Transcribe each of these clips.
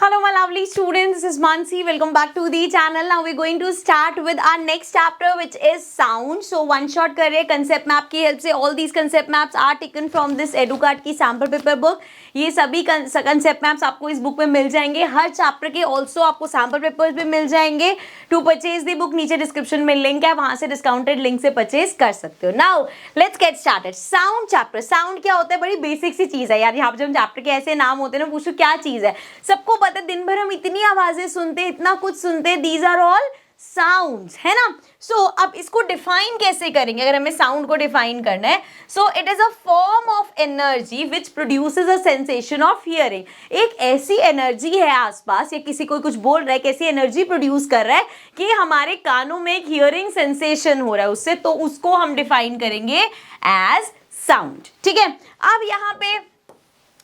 Hello my lovely students, this is Mansi. Welcome back to the channel. Now we're going to start with our next chapter which is sound. So one shot कर रहे हैं concept map की help से. All these concept maps are taken from this EduCard की sample paper book. ये सभी concept maps आपको इस book में मिल जाएंगे. हर chapter के also आपको sample papers भी मिल जाएंगे. To purchase the book नीचे description में link है, वहाँ से discounted link से purchase कर सकते हो. Now let's get started. Sound chapter. Sound क्या होता है? बड़ी basic सी चीज़ है यार. यहाँ पर जब chapter के ऐसे नाम होते हैं ना, पूछो क्या चीज़ है. सबको पता है, दिन भर हम इतनी आवाजें सुनते, इतना कुछ सुनते. दीज आर ऑल साउंड्स, है ना. सो अब इसको डिफाइन कैसे करेंगे अगर हमें साउंड को डिफाइन करना है. So it is a form of energy which produces a sensation of hearing. एक ऐसी एनर्जी है आसपास या किसी कोई कुछ बोल रहा है, कैसी एनर्जी प्रोड्यूस कर रहा है कि हमारे कानों में एक हियरिंग सेंसेशन हो रहा है उससे, तो उसको हम डिफाइन करेंगे एज साउंड. ठीक है. अब यहाँ पे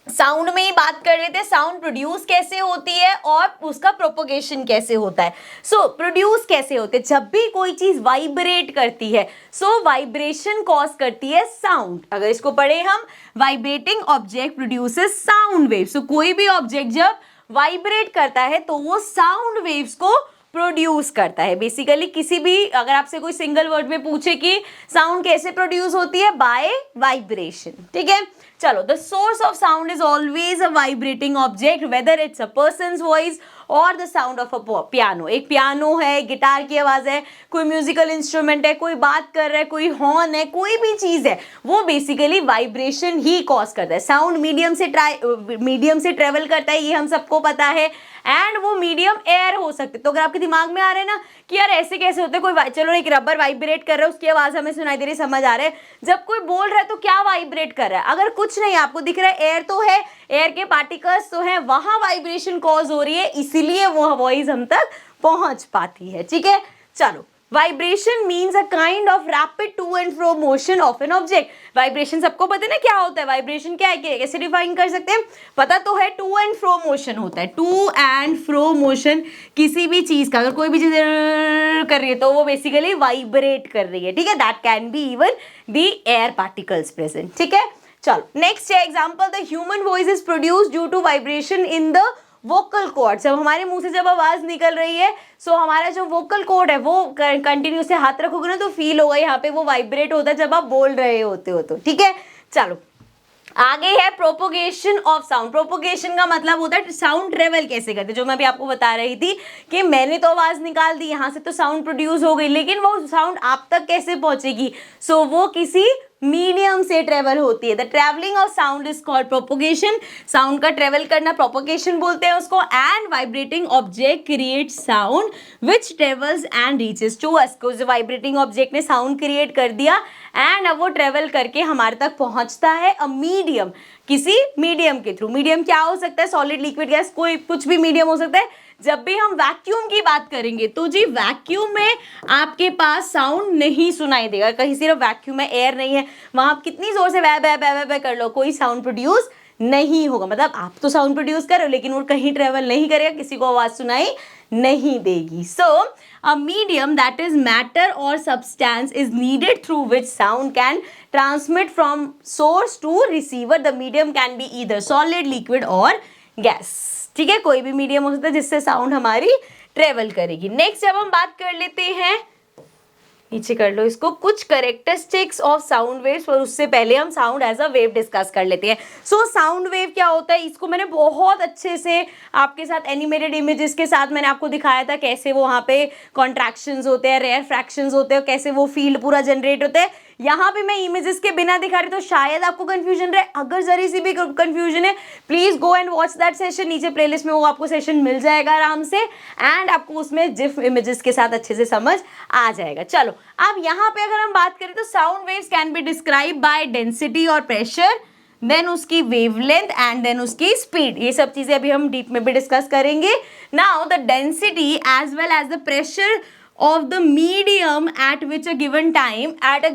साउंड में ही बात कर रहे थे. साउंड प्रोड्यूस कैसे होती है और उसका प्रोपोगेशन कैसे होता है. सो प्रोड्यूस कैसे होते हैं? जब भी कोई चीज वाइब्रेट करती है, सो वाइब्रेशन कॉज करती है साउंड. अगर इसको पढ़े हम, vibrating object produces sound waves. So कोई भी ऑब्जेक्ट जब वाइब्रेट करता है तो वो साउंड वेव्स को प्रोड्यूस करता है. बेसिकली किसी भी, अगर आपसे कोई सिंगल वर्ड में पूछे कि साउंड कैसे प्रोड्यूस होती है, बाय वाइब्रेशन. ठीक है. चलो, the source of sound is always a vibrating object, whether it's a person's voice और the sound of a piano. एक पियानो है, गिटार की आवाज है, कोई म्यूजिकल इंस्ट्रूमेंट है, कोई बात कर रहा है, कोई हॉर्न है, कोई भी चीज है, वो बेसिकली वाइब्रेशन ही कॉज करता है. साउंड मीडियम से ट्रेवल करता है, ये हम सबको पता है. एंड वो मीडियम एयर हो सकते. तो अगर आपके दिमाग में आ रहा है ना कि यार ऐसे कैसे होते हैं, कोई चलो एक रबर वाइब्रेट कर रहा है, उसकी आवाज हमें सुनाई दे रही, समझ आ रहा है. जब कोई बोल रहा है तो क्या वाइब्रेट कर रहा है? अगर कुछ नहीं आपको दिख रहा है, एयर तो है, एयर के पार्टिकल्स तो हैं, वहां वाइब्रेशन कॉज हो रही है, इसीलिए वो वॉइस हम तक पहुंच पाती है. ठीक है. चलो, vibration means a kind of rapid to and fro motion of an object. Vibration सबको पता है ना क्या होता है. वाइब्रेशन क्या है, कैसे डिफाइन कर सकते हैं? पता तो है, टू एंड फ्रो मोशन होता है. टू एंड फ्रो मोशन किसी भी चीज का, अगर कोई भी चीज कर रही है तो वो बेसिकली वाइब्रेट कर रही है. ठीक है. That can be even the air particles present. ठीक है. चलो, नेक्स्ट है example. The human voice is produce due to vibration in the vocal cord. जब हमारे मुंह से जब आवाज निकल रही है, सो हमारा जो वोकल कॉर्ड है वो कंटिन्यू से हाथ रखोगे ना तो फील होगा यहाँ पे वो वाइब्रेट होता है जब आप बोल रहे होते हो. तो ठीक है. चलो, आगे है प्रोपोगेशन ऑफ साउंड. प्रोपोगेशन का मतलब होता है साउंड ट्रेवल कैसे करते, जो मैं भी आपको बता रही थी कि मैंने तो आवाज निकाल दी, यहाँ से तो साउंड प्रोड्यूस हो गई, लेकिन वो साउंड आप तक कैसे पहुंचेगी? सो वो किसी मीडियम से ट्रेवल होती है. The travelling of sound is called propagation. Sound का ट्रेवल करना प्रोपोगेशन बोलते हैं उसको. And vibrating object create sound which travels and reaches to us. जो वाइब्रेटिंग ऑब्जेक्ट ने साउंड क्रिएट कर दिया एंड अब वो ट्रेवल करके हमारे तक पहुंचता है अ मीडियम, किसी मीडियम के थ्रू. मीडियम क्या हो सकता है? सॉलिड, लिक्विड, गैस, कोई कुछ भी मीडियम हो सकता है. जब भी हम वैक्यूम की बात करेंगे तो जी वैक्यूम में आपके पास साउंड नहीं सुनाई देगा. कहीं सिर्फ वैक्यूम में एयर नहीं है, वहां आप कितनी जोर से वै वै वै वै वै कर लो, कोई साउंड प्रोड्यूस नहीं होगा. मतलब आप तो साउंड प्रोड्यूस कर रहे हो लेकिन वो कहीं ट्रेवल नहीं करेगा, किसी को आवाज सुनाई नहीं देगी. सो a medium that is matter or substance is needed through which sound can transmit from source to receiver. The medium can be either solid, liquid or gas. ठीक है. कोई भी मीडियम हो सकता है जिससे साउंड हमारी ट्रेवल करेगी. नेक्स्ट जब हम बात कर लेते हैं, नीचे कर लो इसको, कुछ करेक्टरिस्टिक्स ऑफ साउंड वेव्स, पर उससे पहले हम sound as a wave discuss कर लेते हैं. सो साउंड वेव क्या होता है, इसको मैंने बहुत अच्छे से आपके साथ एनिमेटेड इमेजेस के साथ मैंने आपको दिखाया था कैसे वो वहाँ पे कॉन्ट्रैक्शंस होते हैं, रेयर फ्रैक्शंस होते हैं, कैसे वो फील्ड पूरा जनरेट होता है. यहाँ पे मैं इमेजेस के बिना दिखा रही तो शायद आपको कंफ्यूजन रहे. अगर जरी सी भी कंफ्यूजन है, please go and watch that session. नीचे प्लेलिस्ट में वो आपको सेशन मिल जाएगा आराम से, एंड आपको उसमें जिफ इमेजेस के साथ अच्छे से समझ आ जाएगा. चलो, अब यहाँ पे अगर हम बात करें तो sound waves can be describe by density और प्रेशर, देन उसकी वेवलेंथ एंड देन उसकी स्पीड. ये सब चीजें अभी हम डीप में भी डिस्कस करेंगे. Now the density as well as the pressure of the medium at a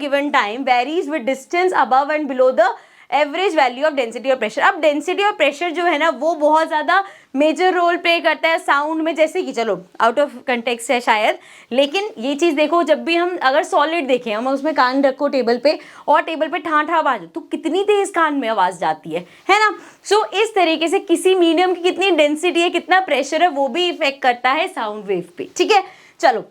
given time varies with distance above and below the average value of density और प्रेशर। अब डेंसिटी और प्रेशर जो है ना वो बहुत ज़्यादा मेजर रोल प्ले करता है साउंड में, जैसे कि चलो आउट ऑफ कंटेक्स्ट है शायद, लेकिन ये चीज़ देखो, जब भी हम अगर सॉलिड देखें, हम उसमें कान रखो टेबल पे और टेबल पे ठा ठा आवाज तो कितनी तेज कान में आवाज़ जाती है ना। सो इस तरीके से किसी मीडियम की कितनी डेंसिटी है, कितना प्रेशर है, वो भी इफेक्ट करता है साउंड वेव पे। ठीक है, चलो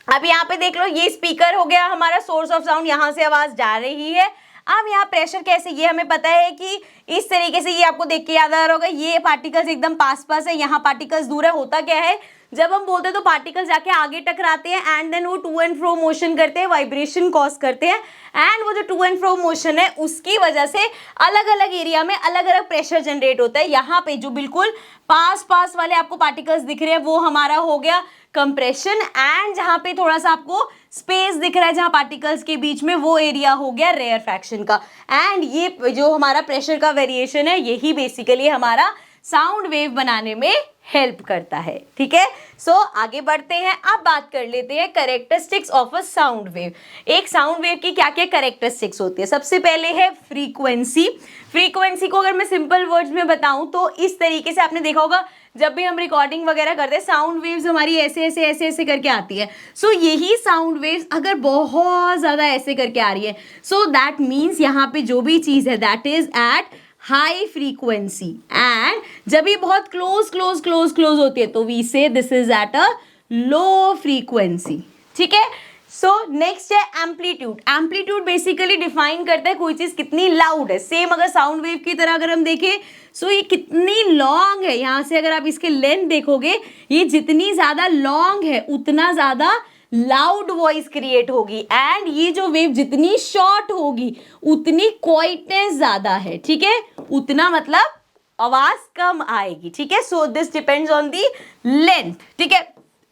अब यहाँ पे देख लो, ये स्पीकर हो गया हमारा सोर्स ऑफ साउंड, यहाँ से आवाज जा रही है। अब यहाँ प्रेशर कैसे, ये हमें पता है कि इस तरीके से, ये आपको देख के याद आ रहा होगा, ये पार्टिकल्स एकदम पास पास है, यहाँ पार्टिकल्स दूर है। होता क्या है, जब हम बोलते हैं तो पार्टिकल्स जाके आगे टकराते हैं एंड देन वो टू एंड फ्रो मोशन करते हैं, वाइब्रेशन कॉज करते हैं, एंड वो जो टू एंड फ्रो मोशन है उसकी वजह से अलग अलग एरिया में अलग अलग प्रेशर जनरेट होता है। यहाँ पे जो बिल्कुल पास पास वाले आपको पार्टिकल्स दिख रहे हैं वो हमारा हो गया कंप्रेशन, एंड जहाँ पे थोड़ा सा आपको स्पेस दिख रहा है जहाँ पार्टिकल्स के बीच में, वो एरिया हो गया रेयरफैक्शन का। एंड ये जो हमारा प्रेशर का वेरिएशन है यही बेसिकली हमारा साउंड वेव बनाने में हेल्प करता है। ठीक है, सो आगे बढ़ते हैं। अब बात कर लेते हैं characteristics of a sound wave. एक साउंड वेव की क्या क्या कैरेक्टरिस्टिक्स होती है। सबसे पहले है फ्रीक्वेंसी। फ्रीक्वेंसी को अगर मैं सिंपल वर्ड्स में बताऊं तो इस तरीके से, आपने देखा होगा जब भी हम रिकॉर्डिंग वगैरह करते हैं साउंड वेव्स हमारी ऐसे ऐसे ऐसे ऐसे करके आती है। सो यही साउंड वेव्स अगर बहुत ज़्यादा ऐसे करके आ रही है, सो दैट मीन्स यहाँ पे जो भी चीज़ है that is at high frequency, and जब ये बहुत क्लोज क्लोज क्लोज क्लोज होती है तो वी से this is at a low frequency. ठीक है, सो नेक्स्ट है एम्पलीट्यूड। एम्पलीट्यूड बेसिकली डिफाइन करता है कोई चीज़ कितनी लाउड है। सेम अगर साउंड वेव की तरह अगर हम देखें, सो ये कितनी लॉन्ग है, यहाँ से अगर आप इसके लेंथ देखोगे, ये जितनी ज़्यादा लॉन्ग है उतना ज़्यादा लाउड वॉइस क्रिएट होगी, एंड ये जो वेव जितनी शॉर्ट होगी उतनी क्वाइटनेस ज़्यादा है। ठीक है, उतना मतलब आवाज कम आएगी। ठीक है, so this depends on the length. ठीक है,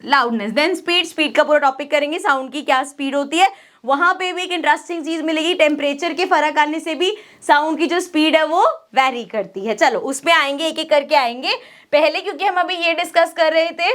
लाउडनेस। Then speed. स्पीड का पूरा टॉपिक करेंगे, साउंड की क्या स्पीड होती है, वहां पे भी एक इंटरेस्टिंग चीज मिलेगी। टेम्परेचर के फर्क आने से भी साउंड की जो स्पीड है वो वेरी करती है। चलो उस पे आएंगे, एक एक करके आएंगे। पहले क्योंकि हम अभी ये डिस्कस कर रहे थे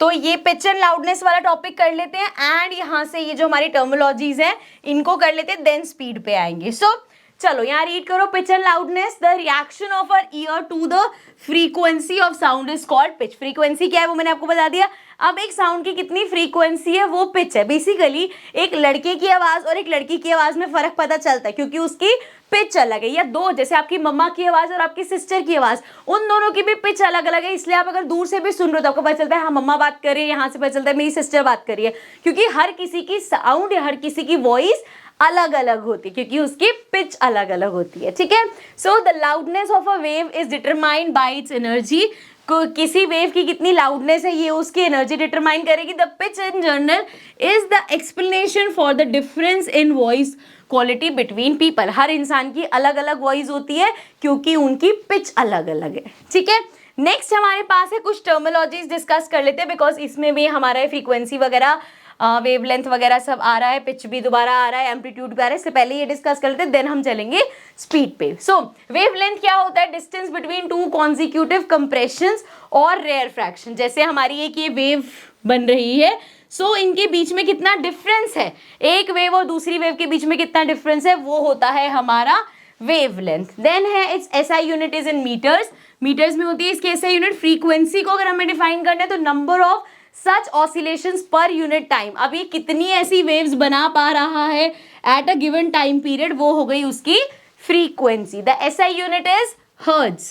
तो ये पिच एंड लाउडनेस वाला टॉपिक कर लेते हैं, एंड यहाँ से ये जो हमारी टर्मिनोलॉजीज हैं इनको कर लेते हैं, देन स्पीड पे आएंगे। सो चलो यहाँ रीड करो, pitch and loudness. The reaction of our ear to the frequency of sound is called pitch. Frequency क्या है वो मैंने आपको बता दिया। अब एक साउंड की कितनी फ्रीक्वेंसी है वो पिच है। बेसिकली एक लड़के की आवाज और एक लड़की की आवाज में फर्क पता चलता है क्योंकि उसकी पिच अलग है, या दो, जैसे आपकी मम्मा की आवाज और आपकी सिस्टर की आवाज, उन दोनों की भी पिच अलग अलग है। इसलिए आप अगर दूर से भी सुन रहे हो तो आपको पता चलता है हाँ मम्मा बात कर रही है, यहाँ से पता चलता है मेरी सिस्टर बात कर रही है, क्योंकि हर किसी की साउंड या हर किसी की वॉइस अलग अलग होती है क्योंकि उसकी पिच अलग अलग होती है। ठीक है, so the loudness of a wave is determined by its energy. किसी वेव की कितनी लाउडनेस है ये उसकी एनर्जी डिटरमाइन करेगी। The pitch in general is the explanation for the difference in voice quality between people. हर इंसान की अलग अलग वॉइस होती है क्योंकि उनकी पिच अलग अलग है। ठीक है, नेक्स्ट हमारे पास है कुछ टर्मिनोलॉजीज डिस्कस कर लेते हैं, बिकॉज इसमें भी हमारा फ्रीक्वेंसी वगैरह वेवलेंथ वगैरह सब आ रहा है, पिच भी दोबारा आ रहा है, एम्पलीट्यूड भी आ रहा है। इससे पहले ये डिस्कस कर लेते हैं, देन हम चलेंगे स्पीड पे। सो वेवलेंथ क्या होता है, distance between two consecutive compressions और रेयरफैक्शन। जैसे हमारी एक ये वेव बन रही है, सो इनके बीच में कितना डिफरेंस है, एक वेव और दूसरी वेव के बीच में कितना डिफरेंस है, वो होता है हमारा वेवलेंथ। देन है it's SI unit is in metres. Metres में होती है इसकी एसआई यूनिट। फ्रीक्वेंसी को अगर हमें डिफाइन करना है तो नंबर ऑफ सच ऑसिलेशंस पर यूनिट टाइम। अब ये कितनी ऐसी वेव्स बना पा रहा है at a given time period, वो हो गई उसकी frequency. The SI unit is hertz,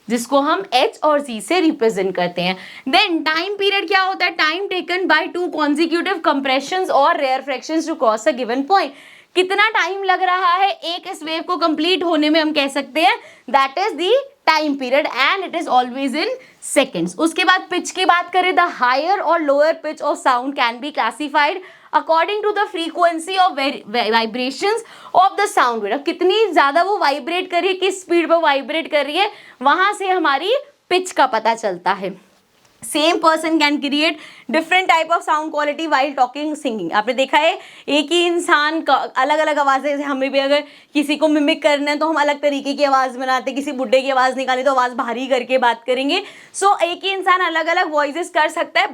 जिसको हम H और Z से रिप्रेजेंट करते हैं। देन टाइम पीरियड क्या होता है, time taken by two consecutive compressions और rarefactions to cross a given point. कितना टाइम लग रहा है एक इस वेव को कंप्लीट होने में, हम कह सकते हैं that is the time period, and it is always in seconds. उसके बाद पिच की बात करें, द हायर और lower pitch of sound can be classified according to the frequency of vibrations of the sound wave. अब कितनी ज्यादा वो वाइब्रेट कर रही है, किस स्पीड पर वाइब्रेट कर रही है, वहां से हमारी पिच का पता चलता है। Same person can create different type of sound quality while talking singing. आपने देखा है एक ही इंसान का अलग अलग आवाज़ें, हमें भी अगर किसी को मिमिक करना है तो हम अलग तरीके की आवाज़ बनाते हैं, किसी बुड्ढे की आवाज़ निकाली तो आवाज़ भारी करके बात करेंगे। सो एक ही इंसान अलग अलग वॉइसेस कर सकता है,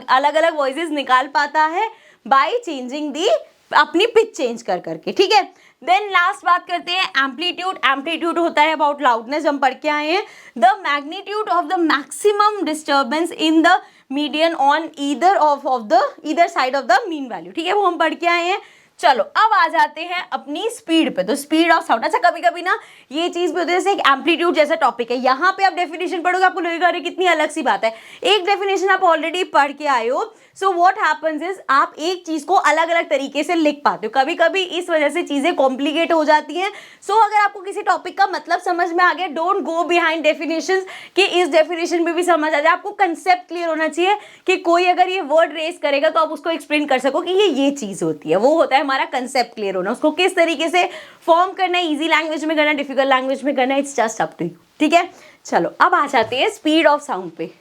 अलग अलग वॉइसेस निकाल पाता है बाय चेंजिंग दी, अपनी पिच चेंज कर करके। ठीक है, देन लास्ट बात करते हैं एम्पलीट्यूड। एम्पलीट्यूड होता है अबाउट लाउडनेस, हम पढ़ के आए हैं। The magnitude of the maximum disturbance in the median on either side of the mean value, ठीक है, वो हम पढ़ के आए हैं। चलो अब आ जाते हैं अपनी स्पीड पे। तो स्पीड ऑफ साउंड, अच्छा कभी कभी ना ये चीज भी होती है, जैसे एक एम्पलीट्यूड जैसा टॉपिक है, यहाँ पे आप डेफिनेशन पढ़ोगे आपको लगेगा अरे कितनी अलग सी बात है। एक डेफिनेशन आप ऑलरेडी पढ़ के आए हो। सो व्हाट हैपेंस इज आप एक चीज को अलग अलग तरीके से लिख पाते हो, कभी कभी इस वजह से चीजें कॉम्प्लिकेट हो जाती हैं। सो अगर आपको किसी टॉपिक का मतलब समझ में आ गया, डोंट गो बिहाइंड डेफिनेशंस कि इस डेफिनेशन में भी समझ आ जाए। आपको कंसेप्ट क्लियर होना चाहिए कि कोई अगर ये वर्ड रेस करेगा तो आप उसको एक्सप्लेन कर सको कि ये चीज होती है। वो होता है हमारा कंसेप्ट क्लियर होना, उसको किस तरीके से फॉर्म करना है, इजी लैंग्वेज में करना है, डिफिकल्ट लैंग्वेज में करना है, it's just up to you, ठीक है। चलो अब आ जाते हैं स्पीड ऑफ साउंड पे।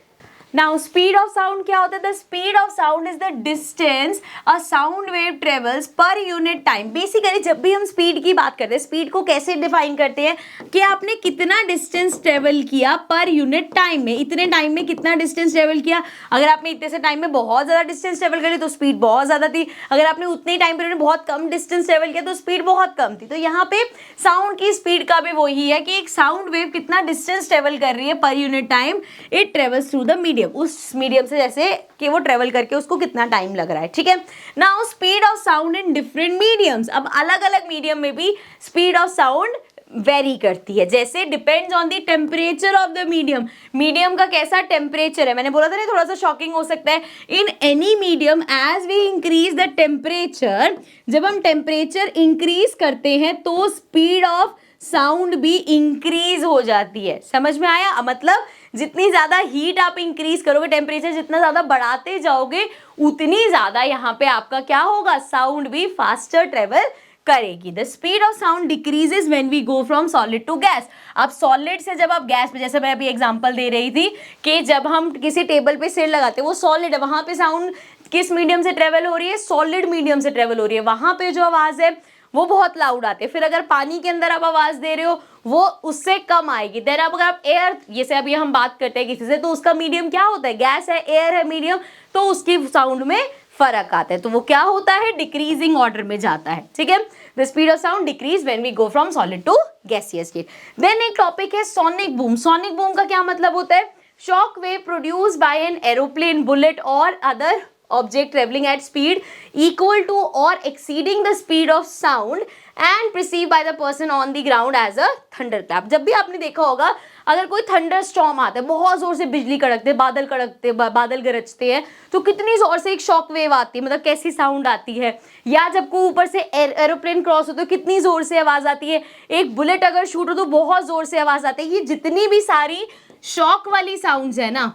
नाउ स्पीड ऑफ साउंड क्या होता है? The speed of sound is the distance a sound wave travels per unit time. Basically जब भी हम स्पीड की बात करते हैं, स्पीड को कैसे डिफाइन करते हैं कि आपने कितना डिस्टेंस ट्रेवल किया पर यूनिट टाइम में, इतने टाइम में कितना डिस्टेंस ट्रेवल किया। अगर आपने इतने से टाइम में बहुत ज़्यादा डिस्टेंस ट्रेवल करी तो स्पीड बहुत ज़्यादा थी, अगर आपने उतने टाइम पीरियड में बहुत कम डिस्टेंस ट्रेवल किया तो स्पीड बहुत कम थी। तो यहाँ पे साउंड की स्पीड का भी वही है कि एक साउंड वेव कितना डिस्टेंस ट्रेवल कर रही है पर unit time, it travels through the medium, उस मीडियम से जैसे कि वो ट्रेवल करके उसको कितना टाइम लग रहा है, ठीक है। Now speed of sound in different mediums. अब अलग अलग मीडियम में भी स्पीड ऑफ साउंड वेरी करती है, जैसे depends on the temperature of the medium. Medium का कैसा टेम्परेचर है, मैंने बोला था ना थोड़ा सा शॉकिंग हो सकता है। In any medium as we increase the temperature, जब हम टेम्परेचर इंक्रीज करते हैं तो स्पीड ऑफ साउंड भी इंक्रीज हो जाती है। समझ में आया? मतलब जितनी ज़्यादा हीट आप इंक्रीज करोगे, टेम्परेचर जितना ज़्यादा बढ़ाते जाओगे, उतनी ज़्यादा यहाँ पे आपका क्या होगा, साउंड भी फास्टर ट्रेवल करेगी। The speed of sound decreases when we go from solid to gas. अब सॉलिड से जब आप गैस पे, जैसे मैं अभी एग्जांपल दे रही थी कि जब हम किसी टेबल पे सिर लगाते हैं वो सॉलिड है, वहाँ पे साउंड किस मीडियम से ट्रेवल हो रही है, सॉलिड मीडियम से ट्रेवल हो रही है, वहाँ पे जो आवाज़ है वो बहुत लाउड आती है। फिर अगर पानी के अंदर आप आवाज दे रहे हो वो उससे कम आएगी। देन अगर आप एयर, जैसे अभी हम बात करते हैं किसी से तो उसका मीडियम क्या होता है, गैस है, एयर है मीडियम, तो उसकी साउंड में फर्क आता है, तो वो क्या होता है, डिक्रीजिंग ऑर्डर में जाता है, ठीक है। The speed of sound decrease when we go from solid to gaseous state. Then एक टॉपिक है सोनिक बूम। सोनिक बूम का क्या मतलब होता है, shock wave produce by an aeroplane, bullet और other object traveling at speed equal to or exceeding the speed of sound and perceived by the person on the ground as a thunderclap। जब भी आपने देखा होगा अगर कोई thunder storm आता है, बहुत जोर से बिजली कड़कते, बादल गरजते हैं, तो कितनी जोर से एक शॉक वेव आती है, मतलब कैसी साउंड आती है। या जब कोई ऊपर से एरोप्लेन क्रॉस हो तो कितनी जोर से आवाज आती है, एक बुलेट अगर शूट हो तो बहुत जोर से आवाज आती है। ये जितनी भी सारी शॉक वाली साउंड्स है ना,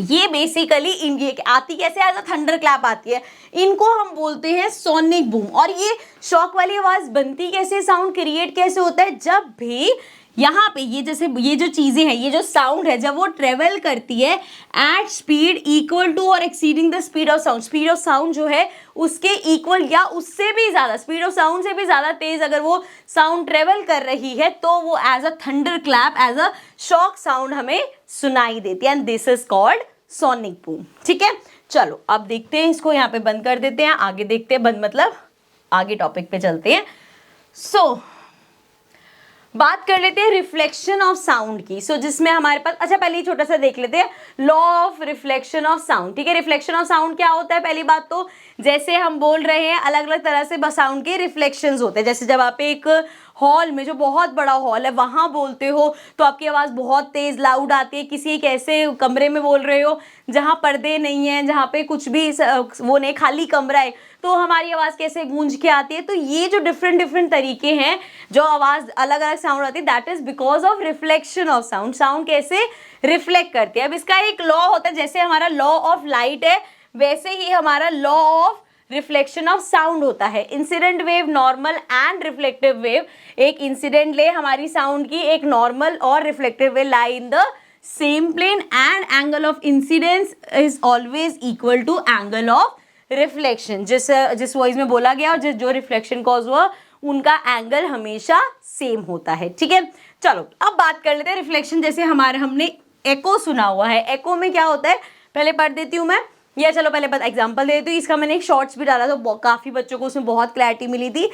ये बेसिकली इनकी आती कैसे, एज अ थंडर क्लैप आती है, इनको हम बोलते हैं सोनिक बूम। और ये शॉक वाली आवाज बनती कैसे, साउंड क्रिएट कैसे होता है, जब भी यहाँ पे ये जैसे ये जो चीजें हैं, ये जो साउंड है, जब वो ट्रेवल करती है एट स्पीड इक्वल टू और exceeding the speed of sound, speed of sound जो है उसके इक्वल या उससे भी ज्यादा, स्पीड ऑफ साउंड से भी ज्यादा तेज अगर वो साउंड ट्रेवल कर रही है तो वो as a thunder clap, as a shock sound हमें सुनाई देती है, and this is called sonic boom, ठीक है। चलो अब देखते हैं, इसको यहाँ पे बंद कर देते हैं, आगे देखते हैं, बंद मतलब आगे टॉपिक पे चलते हैं। बात कर लेते हैं रिफ्लेक्शन ऑफ साउंड की। जिसमें हमारे पास, अच्छा पहले ही छोटा सा देख लेते हैं law of reflection of sound, ठीक है। रिफ्लेक्शन ऑफ साउंड क्या होता है, पहली बात तो जैसे हम बोल रहे हैं अलग अलग तरह से साउंड के रिफ्लेक्शंस होते हैं। जैसे जब आप एक हॉल में, जो बहुत बड़ा हॉल है, वहाँ बोलते हो तो आपकी आवाज़ बहुत तेज़ लाउड आती है। किसी एक ऐसे कमरे में बोल रहे हो जहाँ पर्दे नहीं हैं, जहाँ पे कुछ भी वो नहीं, खाली कमरा है, तो हमारी आवाज़ कैसे गूंज के आती है। तो ये जो डिफरेंट तरीके हैं जो आवाज़ अलग अलग साउंड आती है, that is because of reflection of sound. Sound कैसे रिफ्लेक्ट करती है। अब इसका एक लॉ होता है, जैसे हमारा लॉ ऑफ लाइट है वैसे ही हमारा law of reflection of sound होता है। Incident wave, normal and reflective wave, एक इंसिडेंट ले हमारी साउंड की, एक नॉर्मल और reflective wave lie in the same plane, and angle of incidence is always equal to angle of reflection. जिस voice में बोला गया और जो रिफ्लेक्शन कॉज हुआ उनका एंगल हमेशा सेम होता है, ठीक है। चलो अब बात कर लेते हैं रिफ्लेक्शन। जैसे हमने एको सुना हुआ है, एको में क्या होता है, पहले पढ़ देती हूँ मैं। या चलो पहले एग्जांपल दे देती हूँ। इसका मैंने एक शॉर्ट्स भी डाला तो काफ़ी बच्चों को उसमें बहुत क्लैरिटी मिली थी।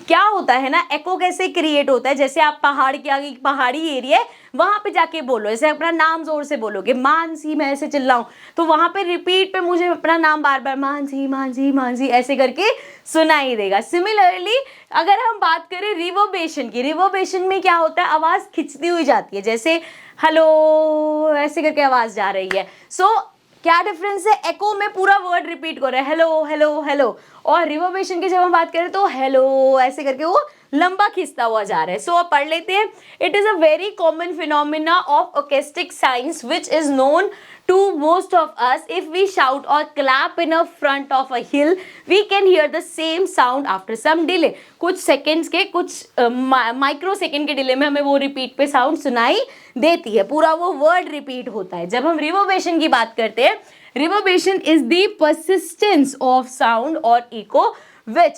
क्या होता है ना, एको कैसे क्रिएट होता है, जैसे आप पहाड़ के आगे पहाड़ी एरिया है वहाँ पे जाके बोलो, जैसे अपना नाम जोर से बोलोगे मानसी, मैं ऐसे चिल्लाऊं तो वहाँ पे रिपीट पे मुझे अपना नाम बार बार मानसी मानसी मानसी ऐसे करके सुनाई देगा। सिमिलरली अगर हम बात करें रिवर्बेशन की, रिवर्बेशन में क्या होता है, आवाज़ खिंचती हुई जाती है, जैसे हेलो ऐसे करके आवाज़ जा रही है। सो क्या डिफरेंस है, एको में पूरा वर्ड रिपीट कर रहा है हेलो हेलो हेलो, और रिवर्बेशन की जब हम बात करें तो हेलो ऐसे करके वो लंबा खिंचता हुआ जा रहा है। सो अब पढ़ लेते हैं। It is a very common phenomena of acoustic science which is known to most of us. If we shout or clap in a front of a hill, we can hear the same sound after some delay. कुछ seconds के, कुछ micro second के delay में हमें वो repeat पे sound सुनाई देती है, पूरा वो वर्ड रिपीट होता है। जब हम रिवर्बेशन की बात करते हैं, reverberation is the persistence of sound और इको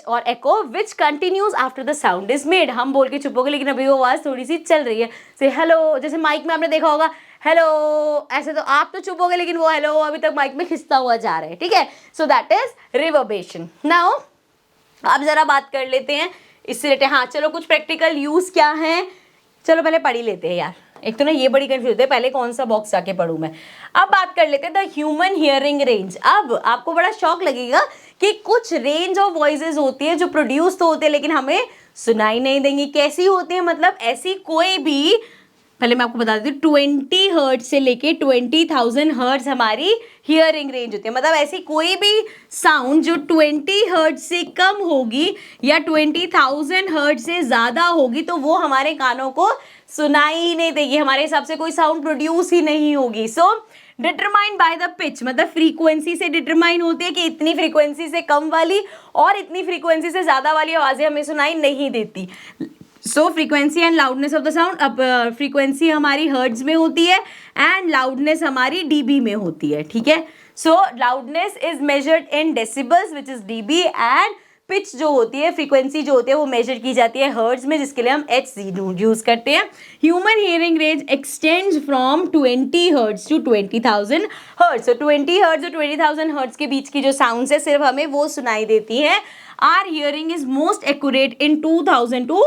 और echo which continues after the sound is made. हम बोल के चुप हो गए लेकिन अभी वो आवाज़ थोड़ी सी चल रही है, से हेलो, जैसे माइक में आपने देखा होगा हेलो ऐसे, तो आप तो चुप हो गए लेकिन वो हेलो अभी तक माइक में खिंचता हुआ जा रहा है, ठीक है। So that is reverberation. Now अब जरा बात कर लेते हैं इससे रिलेटेड। हाँ चलो, कुछ प्रैक्टिकल यूज क्या है, चलो पहले पढ़ ही लेते हैं यार, एक तो ना ये बड़ी कंफ्यूज है, पहले कौन सा बॉक्स जाके पढ़ूं मैं। अब बात कर लेते हैं द ह्यूमन हियरिंग रेंज। अब आपको बड़ा शौक लगेगा कि कुछ रेंज ऑफ वॉइसेस होती है जो प्रोड्यूस तो होते हैं लेकिन हमें सुनाई नहीं देंगी। कैसी होती है, मतलब ऐसी कोई भी, पहले मैं आपको बता देती हूँ, 20 हर्ट्ज से लेके 20,000 हर्ट्ज हमारी हियरिंग रेंज होती है। मतलब ऐसी कोई भी साउंड जो 20 हर्ट्ज से कम होगी या 20,000 हर्ट्ज से ज़्यादा होगी तो वो हमारे कानों को सुनाई ही नहीं देगी, हमारे हिसाब से कोई साउंड प्रोड्यूस ही नहीं होगी। सो डिटरमाइंड बाय द पिच, मतलब फ्रीक्वेंसी से डिटरमाइन होती है कि इतनी फ्रीक्वेंसी से कम वाली और इतनी फ्रीक्वेंसी से ज़्यादा वाली आवाज़ें हमें सुनाई नहीं देती। So frequency and loudness of the sound, अब फ्रीक्वेंसी हमारी हर्ट्ज में होती है एंड लाउडनेस हमारी डीबी में होती है, ठीक है। So loudness is measured in decibels which is dB, and pitch जो होती है, फ्रीक्वेंसी जो होती है वो मेजर की जाती है हर्ट्ज में, जिसके लिए हम एच यूज करते हैं। Human hearing range extends from 20 hertz to 20,000 hertz. So 20 hertz और 20,000 हर्ट्ज के बीच की जो साउंड्स है सिर्फ हमें वो सुनाई देती हैं। Our hearing is most accurate in 2000 to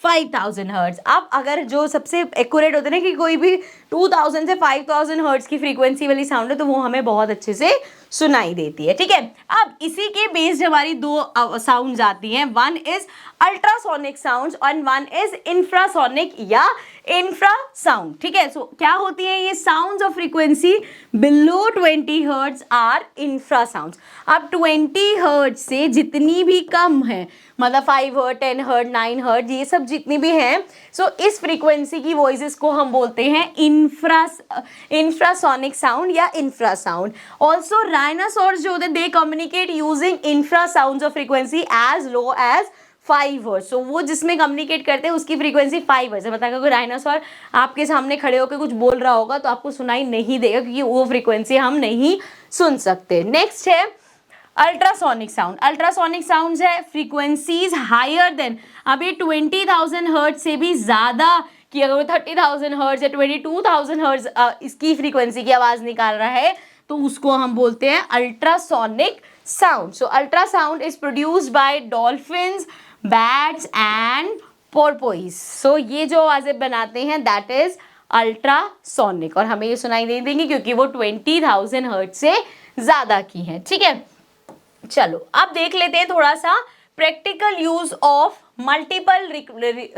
5,000 hertz. अब अगर जो सबसे एक्यूरेट होते हैं ना कि कोई भी 2000 से 5,000 हर्ट्ज की फ्रीक्वेंसी वाली साउंड है तो वो हमें बहुत अच्छे से सुनाई देती है, ठीक है। अब इसी के बेस्ड हमारी दो साउंड्स आती हैं, वन इज अल्ट्रासोनिक साउंड्स और वन इज इंफ्रासोनिक या इंफ्रा साउंड, ठीक है। सो क्या होती है ये sounds of frequency below 20 hertz are infra sounds. अब 20 हर्ट्ज से जितनी भी कम है, मतलब 5 हर्ट्ज, 10 हर्ट्ज, 9 हर्ट्ज, ये सब जितनी भी हैं, सो इस फ्रीक्वेंसी की वॉइसेस को हम बोलते हैं इंफ्रासोनिक साउंड या इंफ्रा साउंड। ऑल्सो डायनासोर्स जो होते हैं they communicate using infra sounds of frequency as low as 5 hertz. So वो जिसमें कम्युनिकेट करते हैं उसकी फ्रीक्वेंसी 5 हर्ट्ज है। मतलब अगर डायनासोर आपके सामने खड़े होकर कुछ बोल रहा होगा तो आपको सुनाई नहीं देगा क्योंकि वो फ्रीक्वेंसी हम नहीं सुन सकते। नेक्स्ट है अल्ट्रासोनिक साउंड। अल्ट्रासोनिक साउंड है फ्रीक्वेंसीज हायर देन, अब ये 20,000 हर्ट्ज से भी ज़्यादा कि अगर वो 30,000 हर्ट्ज या 22,000 हर्ट्ज इसकी फ्रीक्वेंसी की आवाज़ निकाल रहा है तो उसको हम बोलते हैं ultrasonic sound. So ultrasound is produced by dolphins, bats and porpoise. सो ये जो आवाज़ें बनाते हैं दैट इज अल्ट्रासोनिक, और हमें ये सुनाई नहीं देंगी क्योंकि वो 20,000 हर्ट्ज से ज़्यादा की हैं, ठीक है। चलो अब देख लेते हैं थोड़ा सा practical use of multiple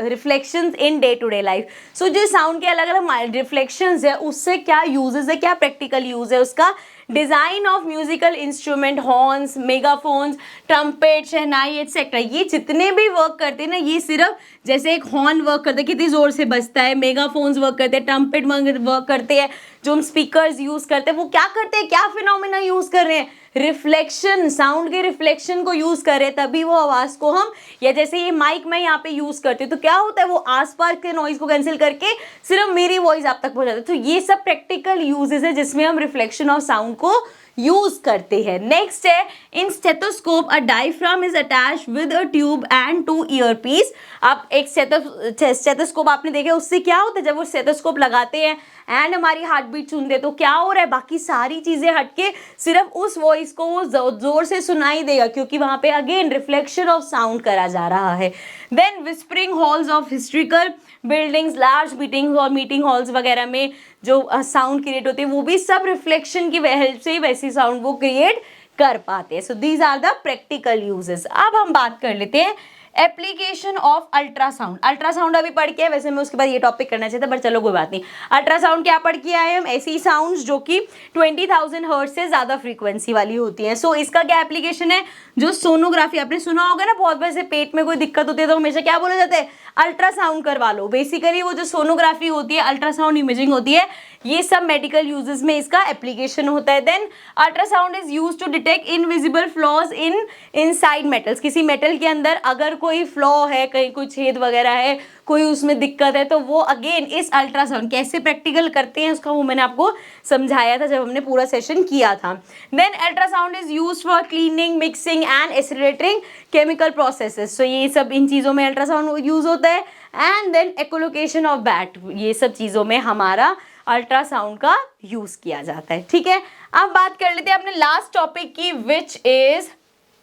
reflections in day to day life. So जो साउंड के अलग अलग रिफ्लेक्शंस है उससे क्या यूजेस है, क्या प्रैक्टिकल यूज है उसका। Design of musical instrument, horns, megaphones, trumpet, shehnai etcetera, ये जितने भी वर्क करते हैं ना, ये सिर्फ जैसे एक हॉर्न वर्क करते हैं कितनी ज़ोर से बजता है, मेगाफोन्स वर्क करते हैं, ट्रम्पेट वर्क करते हैं, जो हम स्पीकर्स यूज़ करते हैं वो क्या करते हैं, क्या फिनोमेना यूज़ कर रहे हैं, रिफ्लेक्शन, साउंड के रिफ्लेक्शन को यूज़ कर रहे हैं, तभी वो आवाज़ को हम, या जैसे ये माइक मैं यहाँ पे यूज़ करती हूँ तो क्या होता है वो आसपास के नॉइज़ को कैंसिल करके सिर्फ मेरी वॉइस आप तक पहुँचाता है। तो ये सब प्रैक्टिकल यूजेस है जिसमें हम रिफ्लेक्शन ऑफ साउंड को यूज करते हैं। नेक्स्ट है in stethoscope a diaphragm is attached with a tube and 2 earpiece. अब एक स्टेथोस्कोप आपने देखा, उससे क्या होता है जब वो स्टेथोस्कोप लगाते हैं एंड हमारी हार्ट बीट सुनते हैं तो क्या हो रहा है, बाकी सारी चीजें हटके सिर्फ उस वॉइस को वो जोर से सुनाई देगा, क्योंकि वहां पे अगेन रिफ्लेक्शन ऑफ साउंड करा जा रहा है। Then whispering halls of historical buildings, large meetings और मीटिंग हॉल्स वगैरह में जो साउंड क्रिएट होते हैं वो भी सब रिफ्लेक्शन की हेल्प से ही वैसी साउंड वो क्रिएट कर पाते हैं। So these are the practical uses. अब हम बात कर लेते हैं एप्लीकेशन ऑफ अल्ट्रासाउंड। अल्ट्रासाउंड अभी पढ़ के, वैसे मैं उसके बाद ये टॉपिक करना चाहता, पर चलो कोई बात नहीं। अल्ट्रासाउंड क्या पढ़ के आए हम, ऐसी साउंड्स जो कि 20,000 हर्ट्ज से ज्यादा फ्रीक्वेंसी वाली होती हैं। सो इसका क्या एप्लीकेशन है, जो सोनोग्राफी आपने सुना होगा ना, बहुत बार से पेट में कोई दिक्कत होती है तो हमेशा क्या बोला जाता है, अल्ट्रासाउंड करवा लो। बेसिकली वो जो सोनोग्राफी होती है, अल्ट्रासाउंड इमेजिंग होती है, ये सब मेडिकल यूजेस में इसका एप्लीकेशन होता है। Then ultrasound is used to detect invisible flaws in inside metals. किसी मेटल के अंदर अगर कोई फ्लॉ है, कहीं कोई छेद वगैरह है, कोई उसमें दिक्कत है, तो वो अगेन इस अल्ट्रासाउंड कैसे प्रैक्टिकल करते हैं उसका वो मैंने आपको समझाया था जब हमने पूरा सेशन किया था। Then ultrasound is used for cleaning, mixing and accelerating chemical processes. So ये सब इन चीज़ों में अल्ट्रासाउंड यूज होता है। And then echolocation of bat, ये सब चीज़ों में हमारा अल्ट्रासाउंड का यूज किया जाता है। ठीक है, अब बात कर लेते हैं अपने लास्ट टॉपिक की, which is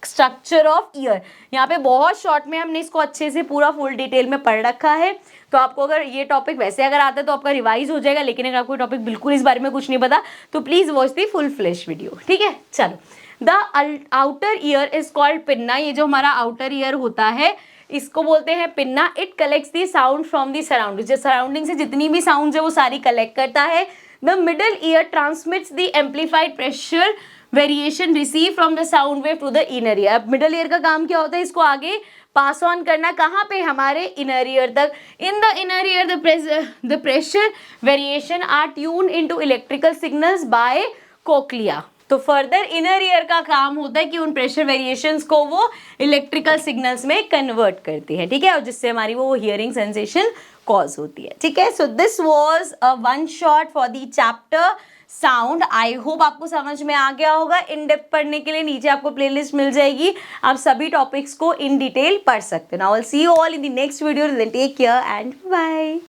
structure of year. यहाँ पे बहुत शॉर्ट में हमने इसको अच्छे से पूरा फुल डिटेल में पढ़ रखा है, तो आपको अगर ये टॉपिक वैसे अगर आता है तो आपका रिवाइज हो जाएगा, लेकिन अगर आपको टॉपिक बिल्कुल इस बारे में कुछ नहीं पता तो please watch the full flash video. ठीक है, चलो। The outer ear is called pinna. ये जो हमारा आउटर ईयर होता है इसको बोलते हैं pinna. It collects the sound from the surrounding, जो सराउंडिंग से जितनी भी साउंड है वो सारी कलेक्ट करता है। The middle ear transmits the amplified pressure variation receive from the sound wave to the inner ear. अब मिडल ईयर का काम क्या होता है, इसको आगे पास ऑन करना कहाँ पे, हमारे इनर ईयर तक। In the inner ear the pressure variation are tune into electrical signals by cochlea. तो फर्दर इनर ईयर का काम होता है कि उन प्रेशर वेरिएशंस को वो इलेक्ट्रिकल सिग्नल्स में कन्वर्ट करती है। ठीक है, और जिससे हमारी वो हियरिंग सेंसेशन कॉज होती है। ठीक है, so this was a one shot for the chapter sound. I hope आपको समझ में आ गया होगा। इन डेप्थ पढ़ने के लिए नीचे आपको प्लेलिस्ट मिल जाएगी, आप सभी टॉपिक्स को इन डिटेल पढ़ सकते हो। Now I will see you all in the next video. Take care and bye.